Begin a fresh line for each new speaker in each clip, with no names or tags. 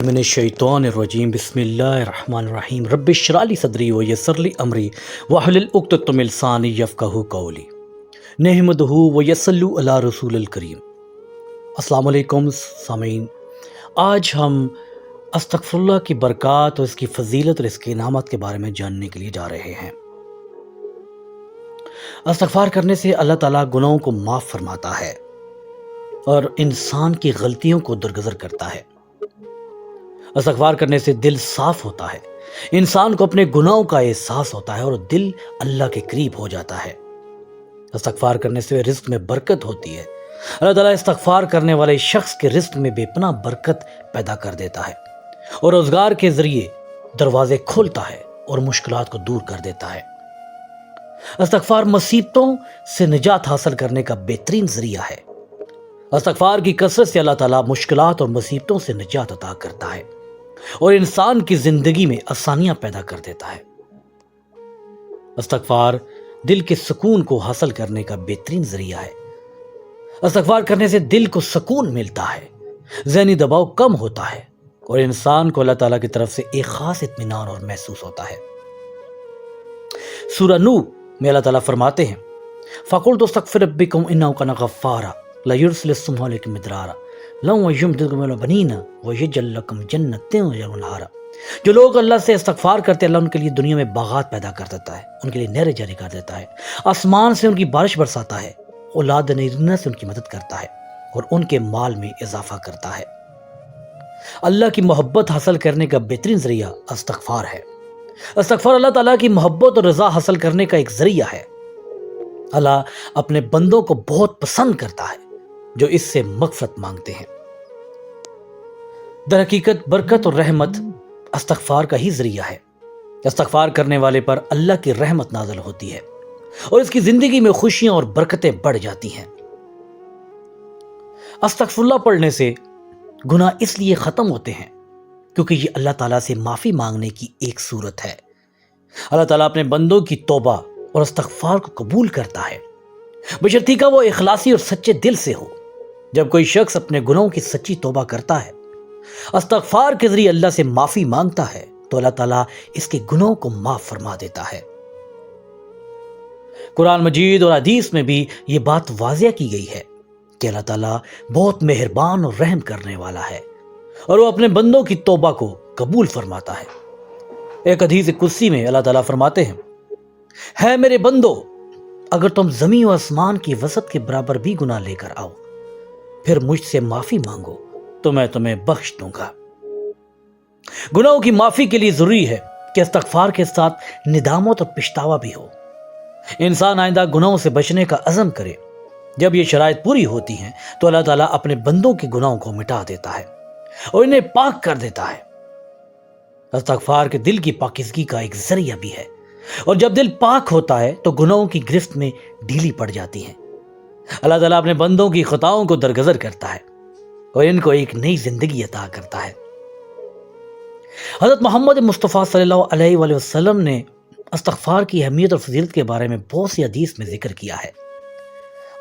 من الشیطان الرجیم بسم اللہ الرحمن الرحیم رب اشرح لی صدری ویسر لی امری واحلل عقدۃ من لسانی یفقہوا قولی نحمدہ ونصلی علی رسول الکریم۔ السلام علیکم سامعین، آج ہم استغفر اللہ کی برکات اور اس کی فضیلت اور اس کی انعامات کے بارے میں جاننے کے لیے جا رہے ہیں۔ استغفار کرنے سے اللہ تعالیٰ گناہوں کو معاف فرماتا ہے اور انسان کی غلطیوں کو درگزر کرتا ہے۔ استغفار کرنے سے دل صاف ہوتا ہے، انسان کو اپنے گناہوں کا احساس ہوتا ہے اور دل اللہ کے قریب ہو جاتا ہے۔ استغفار کرنے سے رزق میں برکت ہوتی ہے۔ اللہ تعالیٰ استغفار کرنے والے شخص کے رزق میں بے پناہ برکت پیدا کر دیتا ہے اور روزگار کے ذریعے دروازے کھولتا ہے اور مشکلات کو دور کر دیتا ہے۔ استغفار مصیبتوں سے نجات حاصل کرنے کا بہترین ذریعہ ہے۔ استغفار کی کثرت سے اللہ تعالیٰ مشکلات اور مصیبتوں سے نجات عطا کرتا ہے اور انسان کی زندگی میں آسانیاں پیدا کر دیتا ہے۔ استغفار دل کے سکون کو حاصل کرنے کا بہترین ذریعہ ہے۔ استغفار کرنے سے دل کو سکون ملتا ہے، ذہنی دباؤ کم ہوتا ہے اور انسان کو اللہ تعالیٰ کی طرف سے ایک خاص اطمینان اور محسوس ہوتا ہے۔ سورہ نوح میں اللہ تعالیٰ فرماتے ہیں فَقُلْتُ اسْتَغْفِرُوا رَبَّكُمْ إِنَّهُ كَانَ غَفَّارًا لَيُرْسِلِ السَّمَاءَ عَلَيْكُم مِّدْرَارًا وَيُمْدِدْكُم بِبَنِينَ وَيَجْعَل لَّكُم جَنَّاتٍ وَأَنْهَارًا۔ جو لوگ اللہ سے استغفار کرتے ہیں، اللہ ان کے لیے دنیا میں باغات پیدا کر دیتا ہے، ان کے لیے نہریں جاری کر دیتا ہے، آسمان سے ان کی بارش برساتا ہے، اولاد نرینہ سے ان کی مدد کرتا ہے اور ان کے مال میں اضافہ کرتا ہے۔ اللہ کی محبت حاصل کرنے کا بہترین ذریعہ استغفار ہے۔ استغفار اللہ تعالیٰ کی محبت اور رضا حاصل کرنے کا ایک ذریعہ ہے۔ اللہ اپنے بندوں کو بہت پسند کرتا ہے جو اس سے مغفرت مانگتے ہیں۔ در حقیقت برکت اور رحمت استغفار کا ہی ذریعہ ہے۔ استغفار کرنے والے پر اللہ کی رحمت نازل ہوتی ہے اور اس کی زندگی میں خوشیاں اور برکتیں بڑھ جاتی ہیں۔ استغفر اللہ پڑھنے سے گناہ اس لیے ختم ہوتے ہیں کیونکہ یہ اللہ تعالیٰ سے معافی مانگنے کی ایک صورت ہے۔ اللہ تعالیٰ اپنے بندوں کی توبہ اور استغفار کو قبول کرتا ہے، بشرطیکہ وہ اخلاصی اور سچے دل سے ہو۔ جب کوئی شخص اپنے گناہوں کی سچی توبہ کرتا ہے، استغفار کے ذریعے اللہ سے معافی مانگتا ہے، تو اللہ تعالیٰ اس کے گناہوں کو معاف فرما دیتا ہے۔ قرآن مجید اور حدیث میں بھی یہ بات واضح کی گئی ہے کہ اللہ تعالیٰ بہت مہربان اور رحم کرنے والا ہے اور وہ اپنے بندوں کی توبہ کو قبول فرماتا ہے۔ ایک حدیث قدسی میں اللہ تعالیٰ فرماتے ہیں ہے میرے بندو، اگر تم زمین و آسمان کی وسعت کے برابر بھی گناہ لے کر آؤ، پھر مجھ سے معافی مانگو تو میں تمہیں بخش دوں گا۔ گناہوں کی معافی کے لیے ضروری ہے کہ استغفار کے ساتھ ندامت اور پچھتاوا بھی ہو۔ انسان آئندہ گناہوں سے بچنے کا عزم کرے۔ جب یہ شرائط پوری ہوتی ہیں تو اللہ تعالیٰ اپنے بندوں کے گناہوں کو مٹا دیتا ہے اور انہیں پاک کر دیتا ہے۔ استغفار کے دل کی پاکیزگی کا ایک ذریعہ بھی ہے، اور جب دل پاک ہوتا ہے تو گناہوں کی گرفت میں ڈھیلی پڑ جاتی ہیں۔ اللہ تعالیٰ اپنے بندوں کی خطاؤں کو درگزر کرتا ہے اور ان کو ایک نئی زندگی عطا کرتا ہے۔ حضرت محمد مصطفیٰ صلی اللہ علیہ وآلہ وسلم نے استغفار کی اہمیت اور فضیلت کے بارے میں بہت سی حدیث میں ذکر کیا ہے۔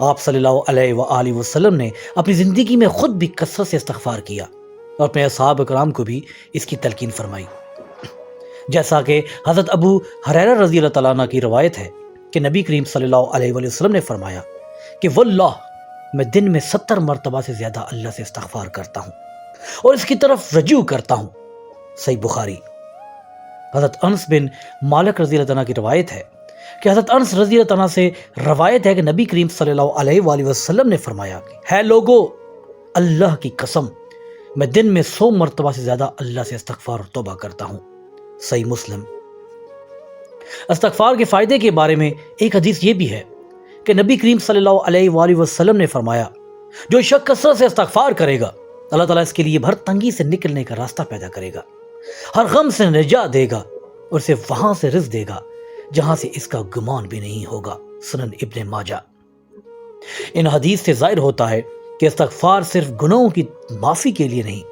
آپ صلی اللہ علیہ وآلہ وسلم نے اپنی زندگی میں خود بھی کثرت سے استغفار کیا اور اپنے اصحاب کرام کو بھی اس کی تلقین فرمائی۔ جیسا کہ حضرت ابو ہریرہ رضی اللہ تعالیٰ عنہ کی روایت ہے کہ نبی کریم صلی اللہ علیہ وآلہ وسلم نے فرمایا کہ واللہ میں دن میں 70 مرتبہ سے زیادہ اللہ سے استغفار کرتا ہوں اور اس کی طرف رجوع کرتا ہوں۔ صحیح بخاری۔ حضرت انس بن مالک رضی اللہ عنہ کی روایت ہے کہ حضرت انس رضی اللہ عنہ سے روایت ہے کہ نبی کریم صلی اللہ علیہ وآلہ وسلم نے فرمایا ہے لوگو، اللہ کی قسم میں دن میں 100 مرتبہ سے زیادہ اللہ سے استغفار اور توبہ کرتا ہوں۔ صحیح مسلم۔ استغفار کے فائدے کے بارے میں ایک حدیث یہ بھی ہے کہ نبی کریم صلی اللہ علیہ وآلہ وسلم نے فرمایا جو شخص کثرت سے استغفار کرے گا، اللہ تعالیٰ اس کے لیے ہر تنگی سے نکلنے کا راستہ پیدا کرے گا، ہر غم سے نجات دے گا اور اسے وہاں سے رزق دے گا جہاں سے اس کا گمان بھی نہیں ہوگا۔ سنن ابن ماجہ۔ ان حدیث سے ظاہر ہوتا ہے کہ استغفار صرف گناہوں کی معافی کے لیے نہیں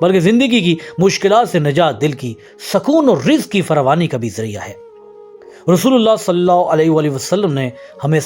بلکہ زندگی کی مشکلات سے نجات، دل کی سکون اور رزق کی فراوانی کا بھی ذریعہ ہے۔ رسول اللہ صلی اللہ علیہ وآلہ وسلم نے ہمیں